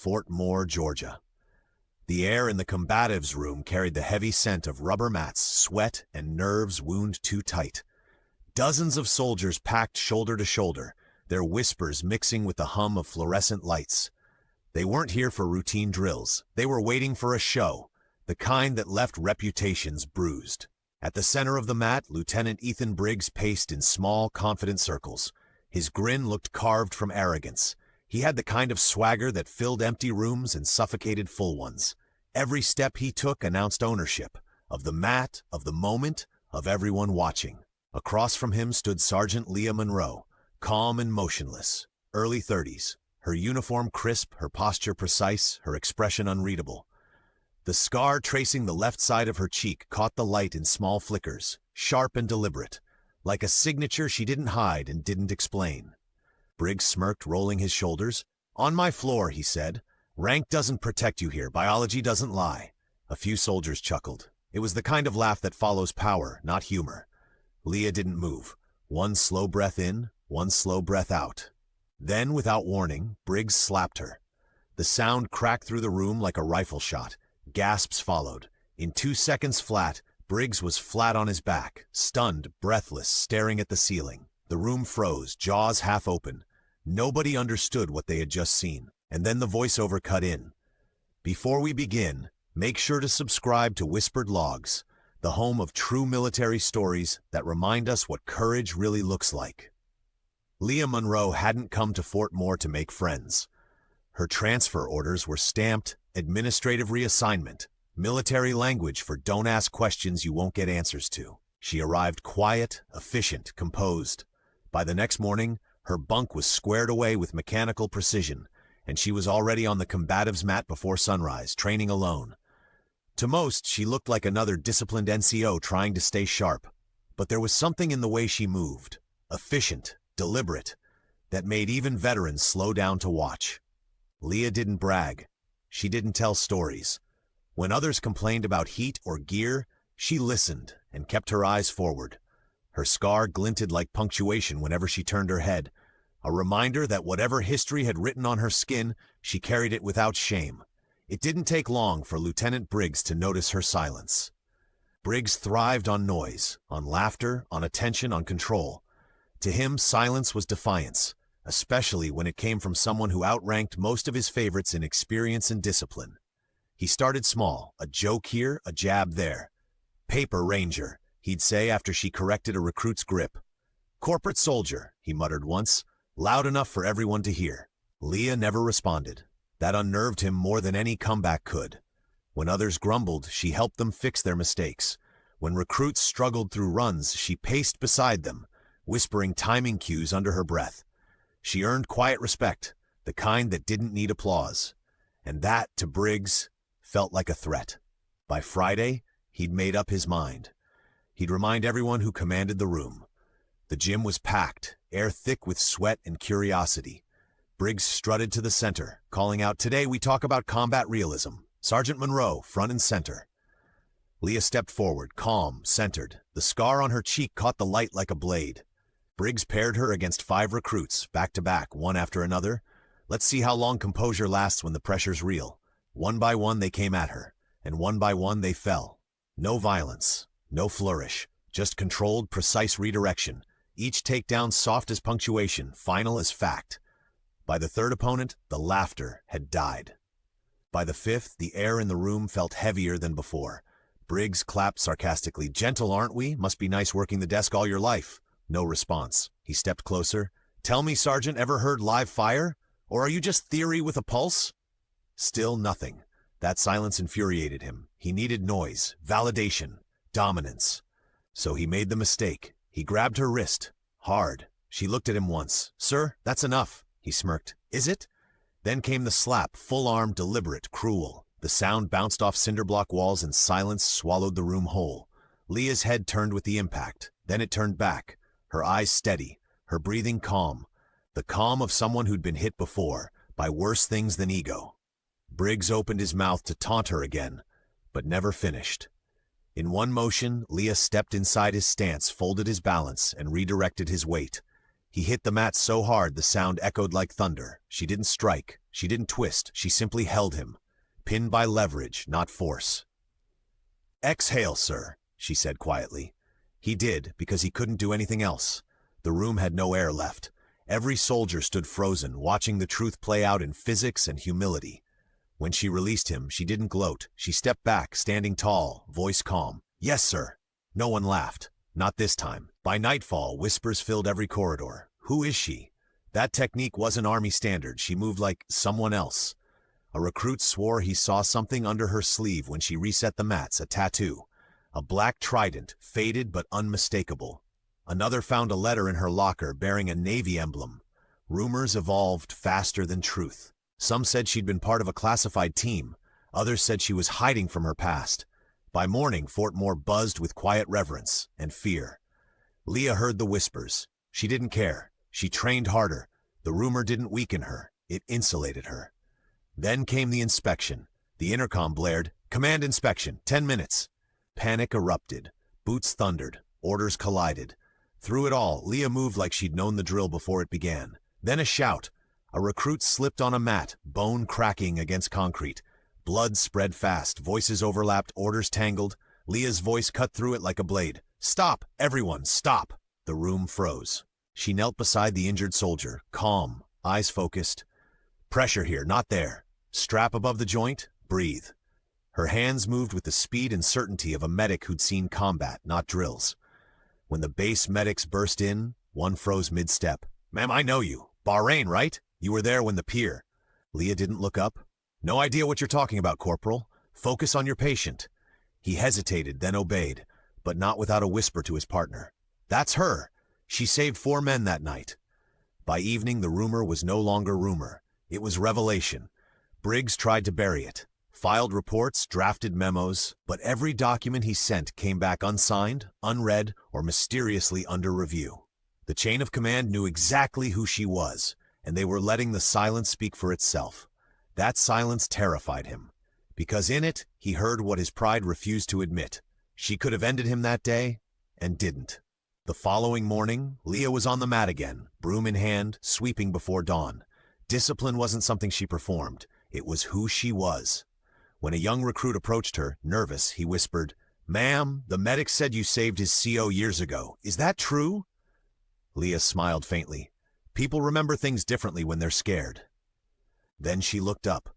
Fort Moore, Georgia. The air in the combatives' room carried the heavy scent of rubber mats, sweat, and nerves wound too tight. Dozens of soldiers packed shoulder to shoulder, their whispers mixing with the hum of fluorescent lights. They weren't here for routine drills. They were waiting for a show, the kind that left reputations bruised. At the center of the mat, Lieutenant Ethan Briggs paced in small, confident circles. His grin looked carved from arrogance. He had the kind of swagger that filled empty rooms and suffocated full ones. Every step he took announced ownership, of the mat, of the moment, of everyone watching. Across from him stood Sergeant Leah Monroe, calm and motionless, early 30s, her uniform crisp, her posture precise, her expression unreadable. The scar tracing the left side of her cheek caught the light in small flickers, sharp and deliberate, like a signature she didn't hide and didn't explain. Briggs smirked, rolling his shoulders. "On my floor," he said. "Rank doesn't protect you here. Biology doesn't lie." A few soldiers chuckled. It was the kind of laugh that follows power, not humor. Leah didn't move. One slow breath in, one slow breath out. Then, without warning, Briggs slapped her. The sound cracked through the room like a rifle shot. Gasps followed. In 2 seconds flat, Briggs was flat on his back, stunned, breathless, staring at the ceiling. The room froze, jaws half open. Nobody understood what they had just seen. And then the voiceover cut in. "Before we begin, make sure to subscribe to Whispered Logs, the home of true military stories that remind us what courage really looks like." Leah Monroe hadn't come to Fort Moore to make friends. Her transfer orders were stamped administrative reassignment, military language for don't ask questions you won't get answers to. She arrived quiet, efficient, composed. By the next morning, her bunk was squared away with mechanical precision, and she was already on the combatives mat before sunrise, training alone. To most, she looked like another disciplined NCO trying to stay sharp. But there was something in the way she moved, efficient, deliberate, that made even veterans slow down to watch. Leah didn't brag. She didn't tell stories. When others complained about heat or gear, she listened and kept her eyes forward. Her scar glinted like punctuation whenever she turned her head, a reminder that whatever history had written on her skin, she carried it without shame. It didn't take long for Lieutenant Briggs to notice her silence. Briggs thrived on noise, on laughter, on attention, on control. To him, silence was defiance, especially when it came from someone who outranked most of his favorites in experience and discipline. He started small, a joke here, a jab there. "Paper ranger," he'd say after she corrected a recruit's grip. "Corporate soldier," he muttered once, loud enough for everyone to hear. Leah never responded. That unnerved him more than any comeback could. When others grumbled, she helped them fix their mistakes. When recruits struggled through runs, she paced beside them, whispering timing cues under her breath. She earned quiet respect, the kind that didn't need applause. And that, to Briggs, felt like a threat. By Friday, he'd made up his mind. He'd remind everyone who commanded the room. The gym was packed, air thick with sweat and curiosity. Briggs strutted to the center, calling out, "Today we talk about combat realism. Sergeant Monroe, front and center." Leah stepped forward, calm, centered. The scar on her cheek caught the light like a blade. Briggs paired her against 5 recruits, back to back, one after another. Let's see how long composure lasts when the pressure's real. One by one they came at her, and one by one they fell. No violence, no flourish, just controlled, precise redirection. Each takedown soft as punctuation, final as fact. By the third opponent, the laughter had died. By the 5th, the air in the room felt heavier than before. Briggs clapped sarcastically. "Gentle, aren't we? Must be nice working the desk all your life." No response. He stepped closer. "Tell me, Sergeant, ever heard live fire? Or are you just theory with a pulse?" Still nothing. That silence infuriated him. He needed noise, validation, dominance. So he made the mistake. He grabbed her wrist. Hard. She looked at him once. "Sir, that's enough." He smirked. "Is it?" Then came the slap, full-armed, deliberate, cruel. The sound bounced off cinder-block walls and silence swallowed the room whole. Leah's head turned with the impact. Then it turned back. Her eyes steady, her breathing calm. The calm of someone who'd been hit before, by worse things than ego. Briggs opened his mouth to taunt her again, but never finished. In one motion, Leah stepped inside his stance, folded his balance, and redirected his weight. He hit the mat so hard the sound echoed like thunder. She didn't strike, She didn't twist, she simply held him, pinned by leverage, not force. "Exhale, sir," she said quietly. He did, because he couldn't do anything else. The room had no air left. Every soldier stood frozen, watching the truth play out in physics and humility. When she released him, she didn't gloat. She stepped back, standing tall, voice calm. "Yes, sir." No one laughed. Not this time. By nightfall, whispers filled every corridor. Who is she? That technique wasn't army standard. She moved like someone else. A recruit swore he saw something under her sleeve when she reset the mats, a tattoo. A black trident, faded but unmistakable. Another found a letter in her locker bearing a Navy emblem. Rumors evolved faster than truth. Some said she'd been part of a classified team. Others said she was hiding from her past. By morning, Fort Moore buzzed with quiet reverence and fear. Leah heard the whispers. She didn't care. She trained harder. The rumor didn't weaken her. It insulated her. Then came the inspection. The intercom blared, "Command inspection, 10 minutes." Panic erupted. Boots thundered. Orders collided. Through it all, Leah moved like she'd known the drill before it began. Then a shout. A recruit slipped on a mat, bone cracking against concrete. Blood spread fast. Voices overlapped, orders tangled. Leah's voice cut through it like a blade. "Stop! Everyone, stop!" The room froze. She knelt beside the injured soldier, calm, eyes focused. "Pressure here, not there. Strap above the joint, breathe." Her hands moved with the speed and certainty of a medic who'd seen combat, not drills. When the base medics burst in, one froze mid-step. "Ma'am, I know you. Bahrain, right? You were there when the pier." Leah didn't look up. "No idea what you're talking about, Corporal. Focus on your patient." He hesitated, then obeyed, but not without a whisper to his partner. "That's her. She saved 4 men that night." By evening, the rumor was no longer rumor. It was revelation. Briggs tried to bury it. Filed reports, drafted memos, but every document he sent came back unsigned, unread, or mysteriously under review. The chain of command knew exactly who she was, and they were letting the silence speak for itself. That silence terrified him, because in it he heard what his pride refused to admit. She could have ended him that day, and didn't. The following morning, Leah was on the mat again, broom in hand, sweeping before dawn. Discipline wasn't something she performed. It was who she was. When a young recruit approached her, nervous, he whispered, "Ma'am, the medic said you saved his CO years ago. Is that true?" Leah smiled faintly. People remember things differently when they're scared. Then she looked up.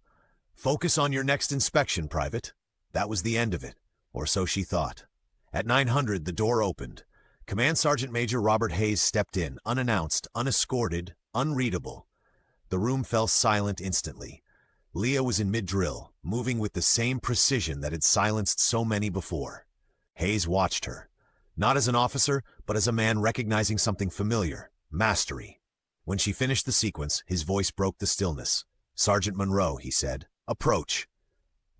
"Focus on your next inspection, Private." That was the end of it, or so she thought. At 900, the door opened. Command Sergeant Major Robert Hayes stepped in, unannounced, unescorted, unreadable. The room fell silent instantly. Leah was in mid-drill, moving with the same precision that had silenced so many before. Hayes watched her, not as an officer, but as a man recognizing something familiar, mastery. When she finished the sequence, his voice broke the stillness. "Sergeant Monroe," he said, "approach."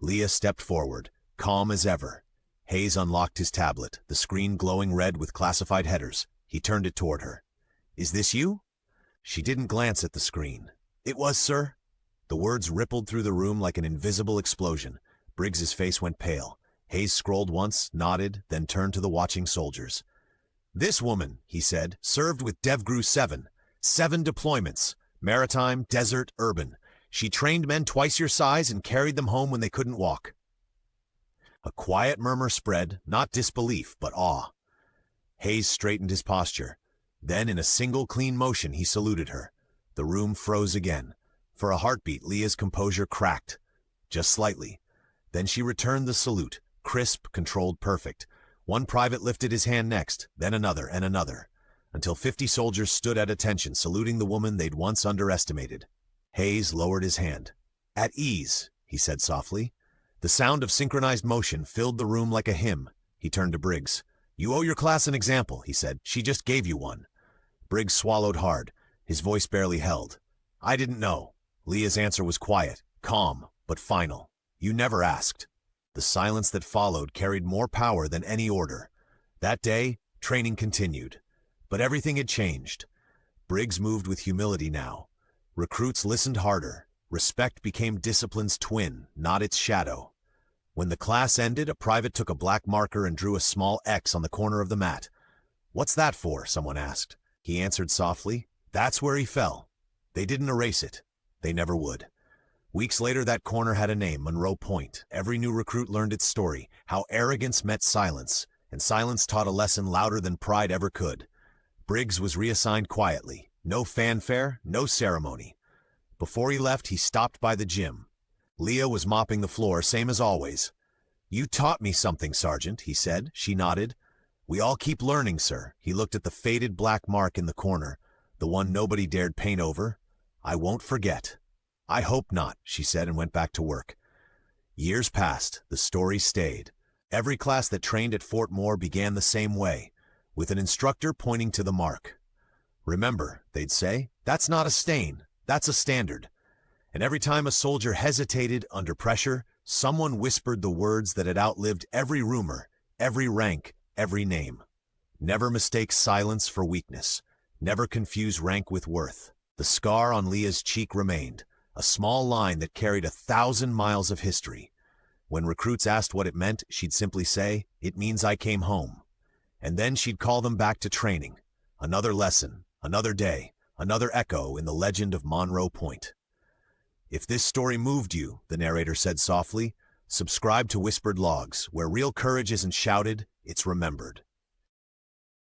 Leah stepped forward, calm as ever. Hayes unlocked his tablet, the screen glowing red with classified headers. He turned it toward her. "Is this you?" She didn't glance at the screen. "It was, sir." The words rippled through the room like an invisible explosion. Briggs's face went pale. Hayes scrolled once, nodded, then turned to the watching soldiers. "This woman," he said, "served with DevGru 7. 7 deployments. Maritime, desert, urban. She trained men twice your size and carried them home when they couldn't walk." A quiet murmur spread, not disbelief, but awe. Hayes straightened his posture. Then, in a single clean motion, he saluted her. The room froze again. For a heartbeat, Leah's composure cracked. Just slightly. Then she returned the salute, crisp, controlled, perfect. One private lifted his hand next, then another and another, until 50 soldiers stood at attention, saluting the woman they'd once underestimated. Hayes lowered his hand. "At ease," he said softly. The sound of synchronized motion filled the room like a hymn. He turned to Briggs. "You owe your class an example," he said. "She just gave you one." Briggs swallowed hard. His voice barely held. "I didn't know." Leah's answer was quiet, calm, but final. "You never asked." The silence that followed carried more power than any order. That day, training continued. But everything had changed. Briggs moved with humility now. Recruits listened harder. Respect became discipline's twin, not its shadow. When the class ended, a private took a black marker and drew a small X on the corner of the mat. "What's that for?" someone asked. He answered softly, "That's where he fell." They didn't erase it. They never would. Weeks later, that corner had a name, Monroe Point. Every new recruit learned its story, how arrogance met silence, and silence taught a lesson louder than pride ever could. Briggs was reassigned quietly. No fanfare, no ceremony. Before he left, he stopped by the gym. Leah was mopping the floor, same as always. "You taught me something, Sergeant," he said. She nodded. "We all keep learning, sir." He looked at the faded black mark in the corner, the one nobody dared paint over. "I won't forget." "I hope not," she said, and went back to work. Years passed. The story stayed. Every class that trained at Fort Moore began the same way, with an instructor pointing to the mark. "Remember," they'd say, "that's not a stain, that's a standard." And every time a soldier hesitated under pressure, someone whispered the words that had outlived every rumor, every rank, every name. Never mistake silence for weakness. Never confuse rank with worth. The scar on Leah's cheek remained, a small line that carried 1,000 miles of history. When recruits asked what it meant, she'd simply say, "It means I came home." And then she'd call them back to training. Another lesson, another day, another echo in the legend of Monroe Point. If this story moved you, the narrator said softly, subscribe to Whispered Logs, where real courage isn't shouted, it's remembered.